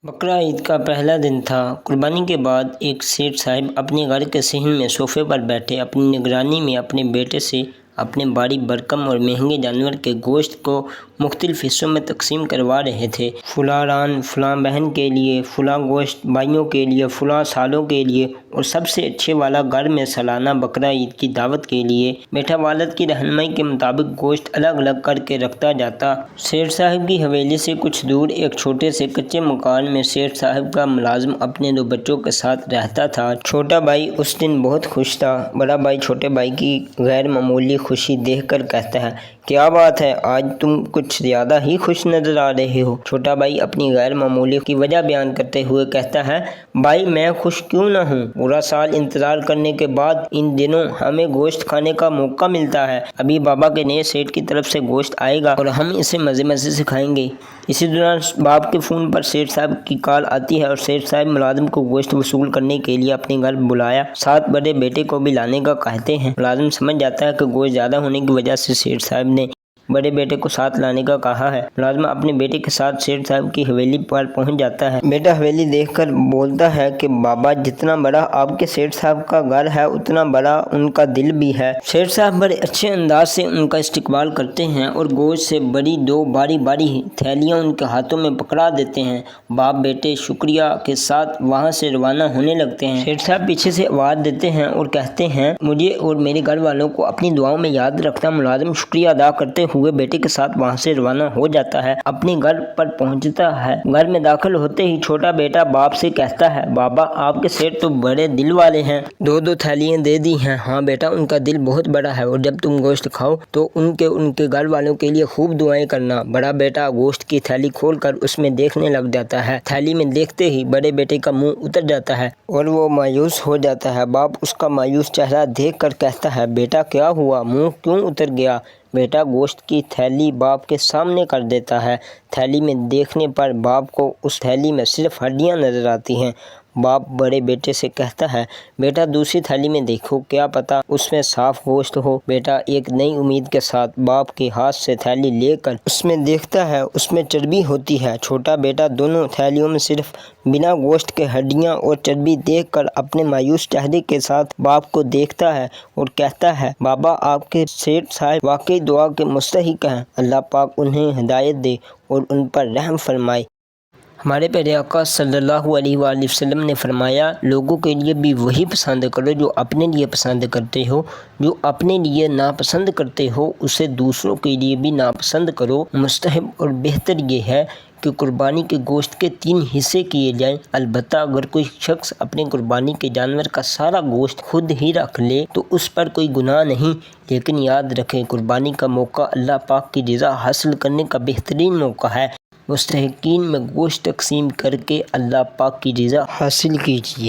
بقرہ عید کا پہلا دن تھا۔ قربانی کے بعد ایک سیٹھ صاحب اپنے گھر کے صحن میں صوفے پر بیٹھے اپنی نگرانی میں اپنے بیٹے سے اپنے باری برکم اور مہنگے جانور کے گوشت کو مختلف حصوں میں تقسیم کروا رہے تھے۔ فلاں ران فلاں بہن کے لیے، فلاں گوشت بھائیوں کے لیے، فلاں سالوں کے لیے اور سب سے اچھے والا گھر میں سالانہ بقرہ عید کی دعوت کے لیے۔ بیٹا والد کی رہنمائی کے مطابق گوشت الگ الگ کر کے رکھتا جاتا۔ سیٹھ صاحب کی حویلی سے کچھ دور ایک چھوٹے سے کچے مکان میں سیٹھ صاحب کا ملازم اپنے 2 بچوں کے ساتھ رہتا تھا۔ چھوٹا بھائی اس دن بہت خوش تھا۔ بڑا بھائی چھوٹے بھائی کی غیر معمولی خوشی دیکھ کر کہتا ہے، کیا بات ہے، آج تم کچھ زیادہ ہی خوش نظر آ رہے ہو۔ چھوٹا بھائی اپنی غیر معمولی کی وجہ بیان کرتے ہوئے کہتا ہے، بھائی میں خوش کیوں نہ ہوں، پورا سال انتظار کرنے کے بعد ان دنوں ہمیں گوشت کھانے کا موقع ملتا ہے۔ ابھی بابا کے نئے سیٹ کی طرف سے گوشت آئے گا اور ہم اسے مزے مزے سے کھائیں گے۔ اسی دوران باپ کے فون پر سیٹھ صاحب کی کال آتی ہے اور سیٹھ صاحب ملازم کو گوشت وصول کرنے کے لیے اپنے گھر بلایا، ساتھ بڑے بیٹے کو بھی لانے کا کہتے ہیں۔ ملازم سمجھ جاتا ہے کہ گوشت زیادہ ہونے کی وجہ سے سیٹھ صاحب نے بڑے بیٹے کو ساتھ لانے کا کہا ہے۔ ملازم اپنے بیٹے کے ساتھ سیٹھ صاحب کی حویلی پر پہنچ جاتا ہے۔ بیٹا حویلی دیکھ کر بولتا ہے کہ بابا، جتنا بڑا آپ کے سیٹھ صاحب کا گھر ہے اتنا بڑا ان کا دل بھی ہے۔ سیٹھ صاحب بڑے اچھے انداز سے ان کا استقبال کرتے ہیں اور گوشت سے بڑی 2 باری باری تھیلیاں ان کے ہاتھوں میں پکڑا دیتے ہیں۔ باپ بیٹے شکریہ کے ساتھ وہاں سے روانہ ہونے لگتے ہیں۔ سیٹھ صاحب پیچھے سے آواز دیتے ہیں اور کہتے ہیں، مجھے اور میرے گھر والوں کو اپنی دعاؤں میں یاد رکھنا۔ ملازم شکریہ ادا کرتے ہوئے بیٹے کے ساتھ وہاں سے روانہ ہو جاتا ہے، اپنے گھر پر پہنچتا ہے۔ گھر میں داخل ہوتے ہی چھوٹا بیٹا باپ سے کہتا ہے، بابا آپ کے سیٹھ تو بڑے دل والے ہیں، 2 تھیلیاں دے دی ہیں۔ ہاں بیٹا، ان کا دل بہت بڑا ہے اور جب تم گوشت کھاؤ تو ان کے گھر والوں کے لیے خوب دعائیں کرنا۔ بڑا بیٹا گوشت کی تھیلی کھول کر اس میں دیکھنے لگ جاتا ہے۔ تھیلی میں دیکھتے ہی بڑے بیٹے کا منہ اتر جاتا ہے اور وہ مایوس ہو جاتا ہے۔ باپ اس کا مایوس چہرہ دیکھ کر کہتا ہے، بیٹا کیا ہوا، منہ کیوں اتر گیا؟ بیٹا گوشت کی تھیلی باپ کے سامنے کر دیتا ہے۔ تھیلی میں دیکھنے پر باپ کو اس تھیلی میں صرف ہڈیاں نظر آتی ہیں۔ باپ بڑے بیٹے سے کہتا ہے، بیٹا دوسری تھیلی میں دیکھو، کیا پتا اس میں صاف گوشت ہو۔ بیٹا ایک نئی امید کے ساتھ باپ کے ہاتھ سے تھیلی لے کر اس میں دیکھتا ہے، اس میں چربی ہوتی ہے۔ چھوٹا بیٹا دونوں تھیلیوں میں صرف بنا گوشت کے ہڈیاں اور چربی دیکھ کر اپنے مایوس چہرے کے ساتھ باپ کو دیکھتا ہے اور کہتا ہے، بابا آپ کے سیٹھ صاحب واقعی دعا کے مستحق ہیں، اللہ پاک انہیں ہدایت دے اور ان پر رحم فرمائے۔ ہمارے پیارے آقا صلی اللہ علیہ وآلہ وسلم نے فرمایا، لوگوں کے لیے بھی وہی پسند کرو جو اپنے لیے پسند کرتے ہو، جو اپنے لیے ناپسند کرتے ہو اسے دوسروں کے لیے بھی ناپسند کرو۔ مستحب اور بہتر یہ ہے کہ قربانی کے گوشت کے 3 حصے کیے جائیں۔ البتہ اگر کوئی شخص اپنے قربانی کے جانور کا سارا گوشت خود ہی رکھ لے تو اس پر کوئی گناہ نہیں، لیکن یاد رکھیں قربانی کا موقع اللہ پاک کی رضا حاصل کرنے کا بہترین موقع ہے۔ مستحقین میں گوشت تقسیم کر کے اللہ پاک کی رضا حاصل کیجیے۔